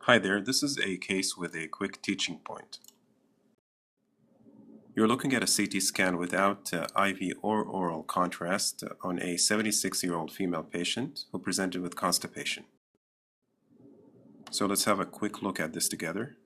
Hi there, this is a case with a quick teaching point. You're looking at a CT scan without IV or oral contrast on a 76-year-old female patient who presented with constipation. So let's have a quick look at this together.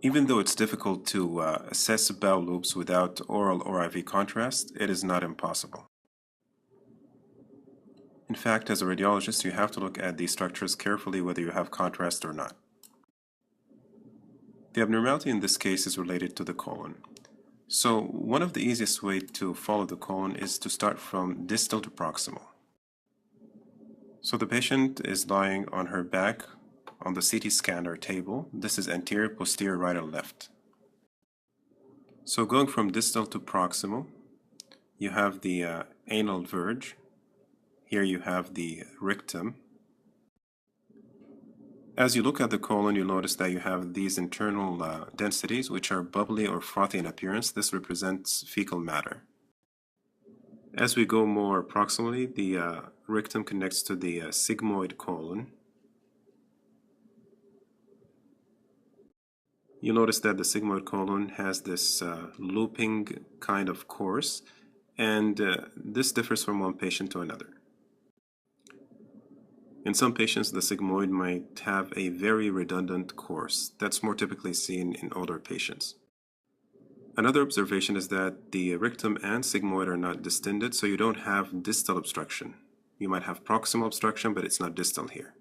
Even though it's difficult to assess bowel loops without oral or IV contrast, it is not impossible. In fact, as a radiologist, you have to look at these structures carefully whether you have contrast or not. The abnormality in this case is related to the colon. So one of the easiest ways to follow the colon is to start from distal to proximal. So the patient is lying on her back on the CT scanner table. This is anterior, posterior, right, and left. So going from distal to proximal, you have the anal verge. Here you have the rectum. As you look at the colon, you'll notice that you have these internal densities, which are bubbly or frothy in appearance. This represents fecal matter. As we go more proximally, the rectum connects to the sigmoid colon. You'll notice that the sigmoid colon has this looping kind of course, and this differs from one patient to another. In some patients, the sigmoid might have a very redundant course. That's more typically seen in older patients. Another observation is that the rectum and sigmoid are not distended, so you don't have distal obstruction. You might have proximal obstruction, but it's not distal here.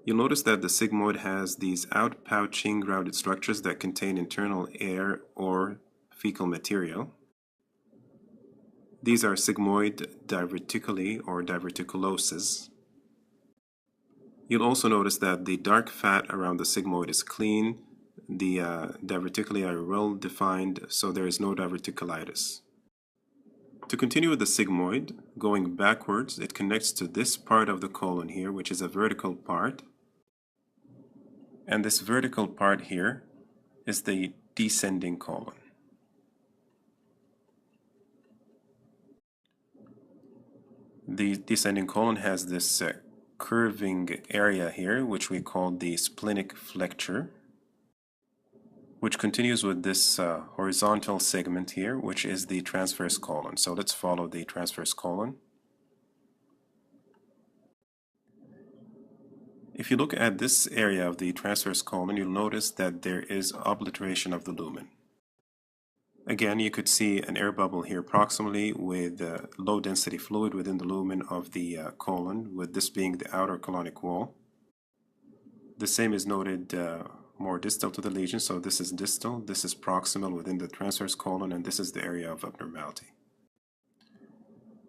You'll notice that the sigmoid has these outpouching rounded structures that contain internal air or fecal material. These are sigmoid diverticuli or diverticuloses. You'll also notice that the dark fat around the sigmoid is clean. The diverticuli are well defined, so there is no diverticulitis. To continue with the sigmoid, going backwards, it connects to this part of the colon here, which is a vertical part. And this vertical part here is the descending colon. The descending colon has this curving area here, which we call the splenic flexure, which continues with this horizontal segment here, which is the transverse colon. So let's follow the transverse colon. If you look at this area of the transverse colon, you'll notice that there is obliteration of the lumen. Again, you could see an air bubble here proximally with low density fluid within the lumen of the colon, with this being the outer colonic wall. The same is noted more distal to the lesion, so this is distal, this is proximal within the transverse colon, and this is the area of abnormality.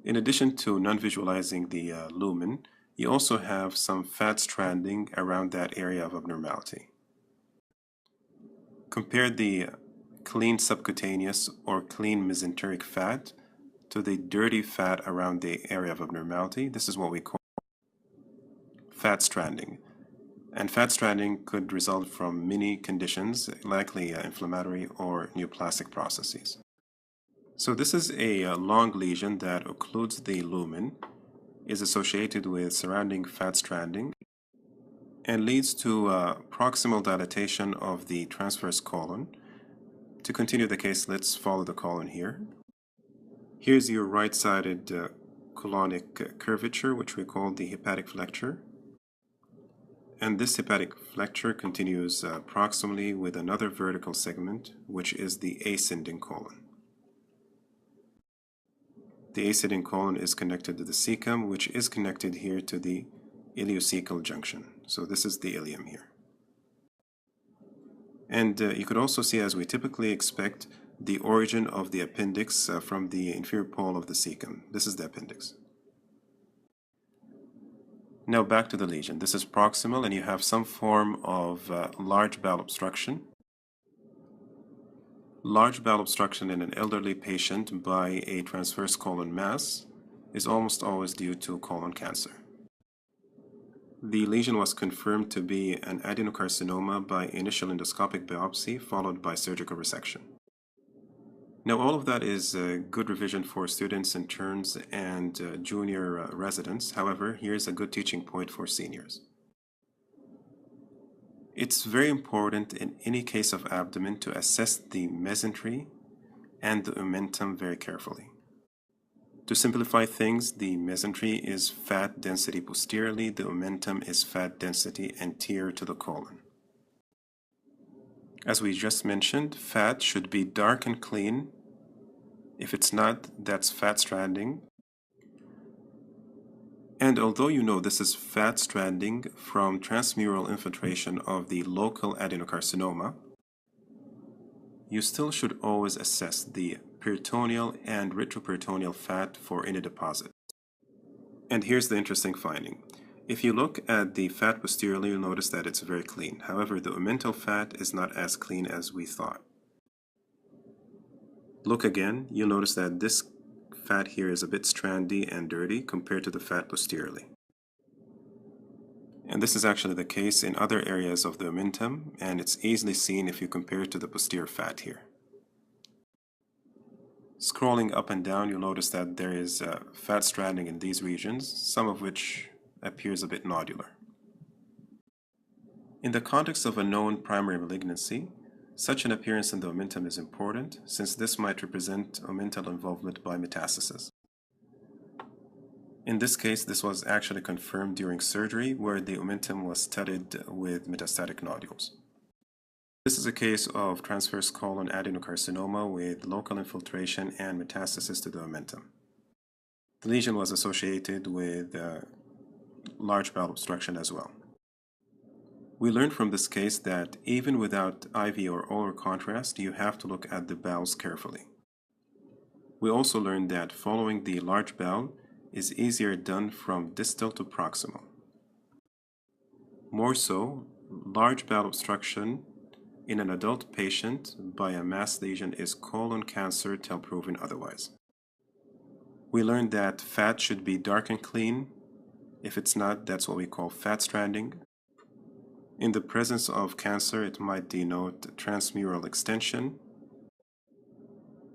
In addition to non-visualizing the lumen, you also have some fat stranding around that area of abnormality. Compare the clean subcutaneous or clean mesenteric fat to the dirty fat around the area of abnormality. This is what we call fat stranding. And fat stranding could result from many conditions, likely inflammatory or neoplastic processes. So this is a long lesion that occludes the lumen, is associated with surrounding fat stranding, and leads to proximal dilatation of the transverse colon. To continue the case, let's follow the colon here. Here's your right-sided colonic curvature, which we call the hepatic flexure. And this hepatic flexure continues proximally with another vertical segment, which is the ascending colon. The ascending colon is connected to the cecum, which is connected here to the ileocecal junction. So this is the ileum here. And you could also see, as we typically expect, the origin of the appendix from the inferior pole of the cecum. This is the appendix. Now back to the lesion. This is proximal, and you have some form of large bowel obstruction. Large bowel obstruction in an elderly patient by a transverse colon mass is almost always due to colon cancer. The lesion was confirmed to be an adenocarcinoma by initial endoscopic biopsy followed by surgical resection. Now, all of that is a good revision for students, interns, and junior residents. However, here's a good teaching point for seniors. It's very important in any case of abdomen to assess the mesentery and the omentum very carefully. To simplify things, the mesentery is fat density posteriorly, the omentum is fat density anterior to the colon. As we just mentioned, fat should be dark and clean. If it's not, that's fat stranding. And although you know this is fat stranding from transmural infiltration of the local adenocarcinoma, you still should always assess the peritoneal and retroperitoneal fat for any deposit. And here's the interesting finding. If you look at the fat posteriorly, you'll notice that it's very clean. However, the omental fat is not as clean as we thought. Look again, you'll notice that this fat here is a bit strandy and dirty compared to the fat posteriorly. And this is actually the case in other areas of the omentum, and it's easily seen if you compare it to the posterior fat here. Scrolling up and down, you'll notice that there is fat stranding in these regions, some of which appears a bit nodular. In the context of a known primary malignancy, such an appearance in the omentum is important, since this might represent omental involvement by metastasis. In this case, this was actually confirmed during surgery, where the omentum was studied with metastatic nodules. This is a case of transverse colon adenocarcinoma with local infiltration and metastasis to the omentum. The lesion was associated with large bowel obstruction as well. We learned from this case that even without IV or oral contrast, you have to look at the bowels carefully. We also learned that following the large bowel is easier done from distal to proximal. More so, large bowel obstruction in an adult patient by a mass lesion is colon cancer till proven otherwise. We learned that fat should be dark and clean. If it's not, that's what we call fat stranding. In the presence of cancer, it might denote transmural extension.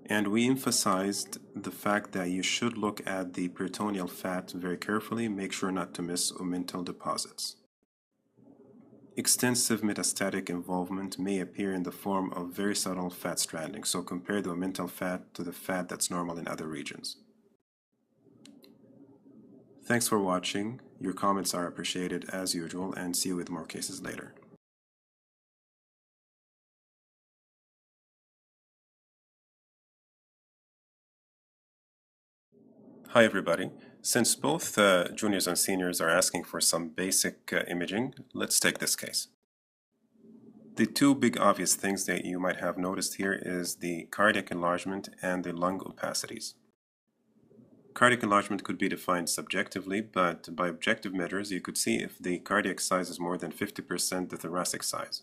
And we emphasized the fact that you should look at the peritoneal fat very carefully, make sure not to miss omental deposits. Extensive metastatic involvement may appear in the form of very subtle fat stranding, so compare the omental fat to the fat that's normal in other regions. Thanks for watching. Your comments are appreciated as usual, and see you with more cases later. Hi everybody. Since both juniors and seniors are asking for some basic imaging, let's take this case. The two big obvious things that you might have noticed here is the cardiac enlargement and the lung opacities. Cardiac enlargement could be defined subjectively, but by objective measures you could see if the cardiac size is more than 50% the thoracic size.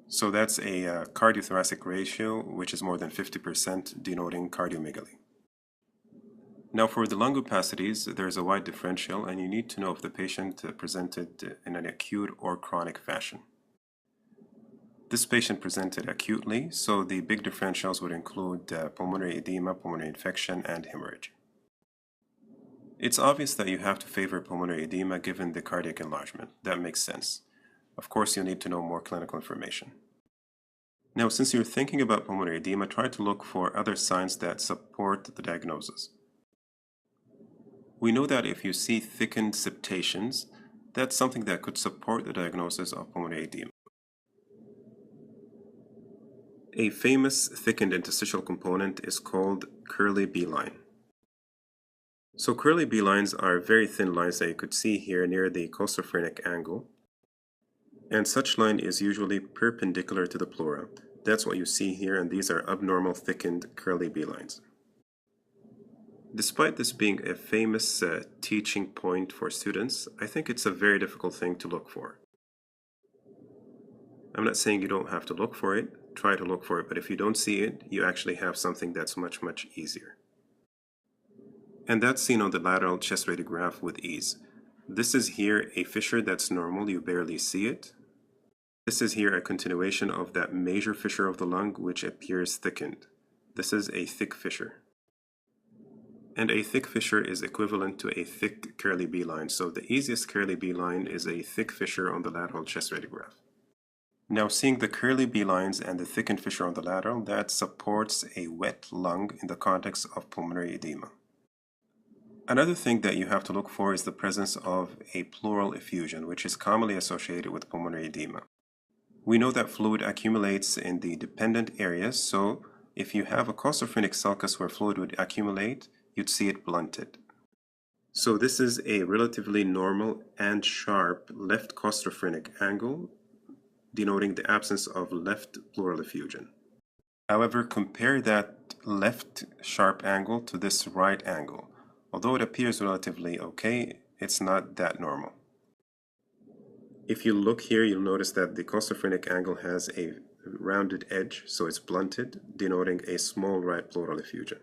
So that's a cardiothoracic ratio which is more than 50%, denoting cardiomegaly. Now for the lung opacities, there's a wide differential, and you need to know if the patient presented in an acute or chronic fashion. This patient presented acutely, so the big differentials would include pulmonary edema, pulmonary infection, and hemorrhage. It's obvious that you have to favor pulmonary edema given the cardiac enlargement. That makes sense. Of course, you'll need to know more clinical information. Now, since you're thinking about pulmonary edema, try to look for other signs that support the diagnosis. We know that if you see thickened septations, that's something that could support the diagnosis of pulmonary edema. A famous thickened interstitial component is called curly B line. So curly B lines are very thin lines that you could see here near the costophrenic angle, and such line is usually perpendicular to the pleura. That's what you see here, and these are abnormal thickened curly B lines. Despite this being a famous teaching point for students, I think it's a very difficult thing to look for. I'm not saying you don't have to look for it, try to look for it, but if you don't see it, you actually have something that's much, much easier. And that's seen on the lateral chest radiograph with ease. This is here a fissure that's normal, you barely see it. This is here a continuation of that major fissure of the lung which appears thickened. This is a thick fissure. And a thick fissure is equivalent to a thick curly B line. So the easiest curly B line is a thick fissure on the lateral chest radiograph. Now seeing the curly B lines and the thickened fissure on the lateral, that supports a wet lung in the context of pulmonary edema. Another thing that you have to look for is the presence of a pleural effusion, which is commonly associated with pulmonary edema. We know that fluid accumulates in the dependent areas, so if you have a costophrenic sulcus where fluid would accumulate, you'd see it blunted. So this is a relatively normal and sharp left costophrenic angle, denoting the absence of left pleural effusion. However, compare that left sharp angle to this right angle. Although it appears relatively okay, it's not that normal. If you look here, you'll notice that the costophrenic angle has a rounded edge, so it's blunted, denoting a small right pleural effusion.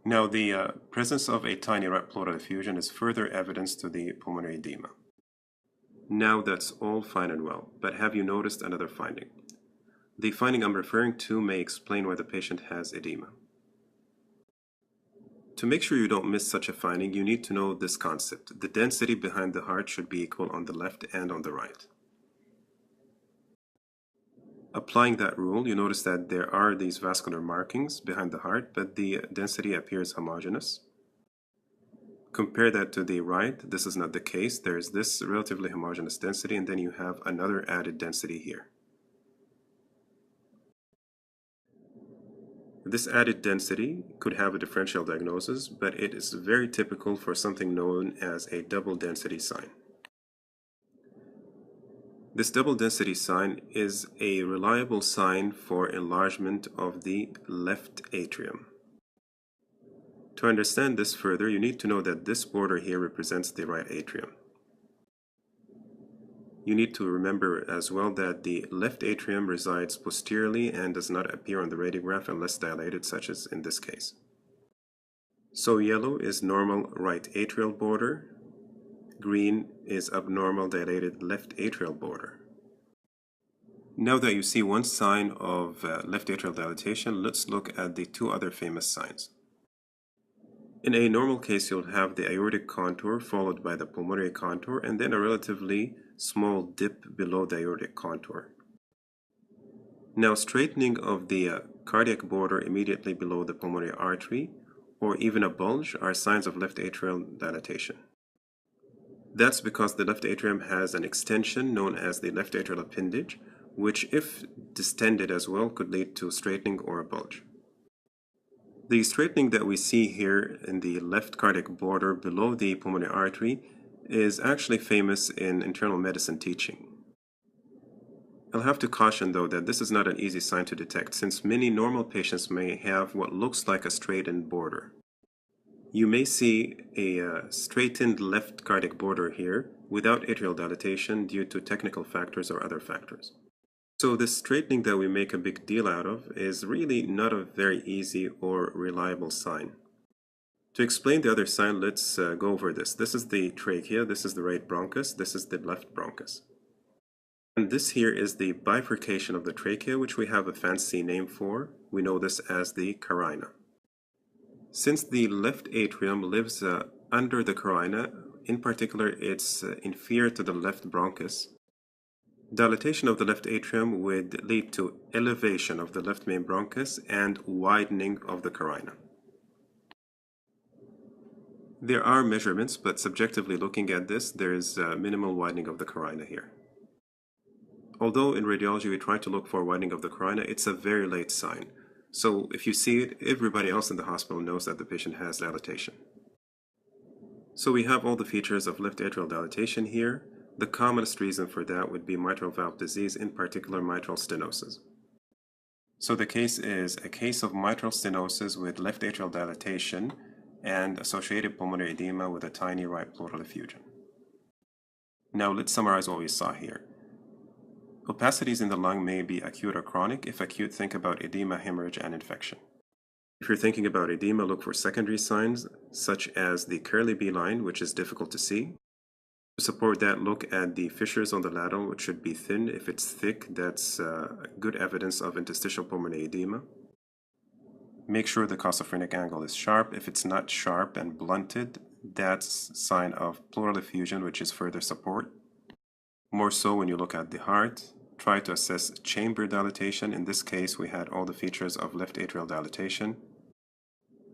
Now, the presence of a tiny right pleural effusion is further evidence to the pulmonary edema. Now that's all fine and well, but have you noticed another finding? The finding I'm referring to may explain why the patient has edema. To make sure you don't miss such a finding, you need to know this concept. The density behind the heart should be equal on the left and on the right. Applying that rule, you notice that there are these vascular markings behind the heart, but the density appears homogeneous. Compare that to the right. This is not the case. There's this relatively homogeneous density, and then you have another added density here. This added density could have a differential diagnosis, but it is very typical for something known as a double density sign. This double density sign is a reliable sign for enlargement of the left atrium. To understand this further, you need to know that this border here represents the right atrium. You need to remember as well that the left atrium resides posteriorly and does not appear on the radiograph unless dilated, such as in this case. So yellow is normal right atrial border, green is abnormal dilated left atrial border. Now that you see one sign of left atrial dilatation, let's look at the two other famous signs. In a normal case, you'll have the aortic contour followed by the pulmonary contour and then a relatively small dip below the aortic contour. Now, straightening of the cardiac border immediately below the pulmonary artery or even a bulge are signs of left atrial dilatation. That's because the left atrium has an extension known as the left atrial appendage, which if distended as well could lead to straightening or a bulge. The straightening that we see here in the left cardiac border below the pulmonary artery is actually famous in internal medicine teaching. I'll have to caution though that this is not an easy sign to detect since many normal patients may have what looks like a straightened border. You may see a straightened left cardiac border here without atrial dilatation due to technical factors or other factors. So this straightening that we make a big deal out of is really not a very easy or reliable sign. To explain the other sign, let's go over this. This is the trachea, this is the right bronchus, this is the left bronchus. And this here is the bifurcation of the trachea, which we have a fancy name for. We know this as the carina. Since the left atrium lives under the carina, in particular it's inferior to the left bronchus, dilatation of the left atrium would lead to elevation of the left main bronchus and widening of the carina. There are measurements, but subjectively looking at this, there is minimal widening of the carina here. Although in radiology we try to look for widening of the carina, it's a very late sign. So if you see it, everybody else in the hospital knows that the patient has dilatation. So we have all the features of left atrial dilatation here. The commonest reason for that would be mitral valve disease, in particular mitral stenosis. So the case is a case of mitral stenosis with left atrial dilatation and associated pulmonary edema with a tiny right pleural effusion. Now let's summarize what we saw here. Capacities in the lung may be acute or chronic. If acute, think about edema, hemorrhage, and infection. If you're thinking about edema, look for secondary signs such as the curly B line, which is difficult to see. To support that, look at the fissures on the lateral, which should be thin. If it's thick, that's good evidence of interstitial pulmonary edema. Make sure the cosophrenic angle is sharp. If it's not sharp and blunted, that's a sign of pleural effusion, which is further support. More so when you look at the heart, try to assess chamber dilatation. In this case, we had all the features of left atrial dilatation.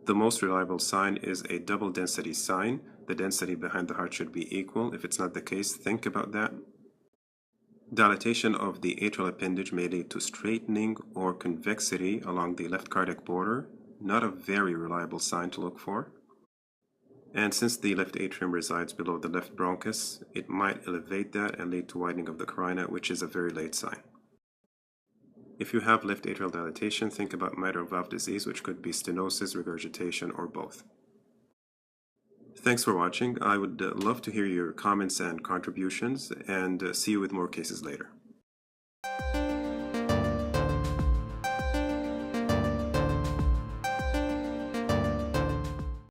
The most reliable sign is a double density sign. The density behind the heart should be equal. If it's not the case, think about that. Dilatation of the atrial appendage may lead to straightening or convexity along the left cardiac border. Not a very reliable sign to look for. And since the left atrium resides below the left bronchus, it might elevate that and lead to widening of the carina, which is a very late sign. If you have left atrial dilatation, think about mitral valve disease, which could be stenosis, regurgitation, or both. Thanks for watching. I would love to hear your comments and contributions, and see you with more cases later.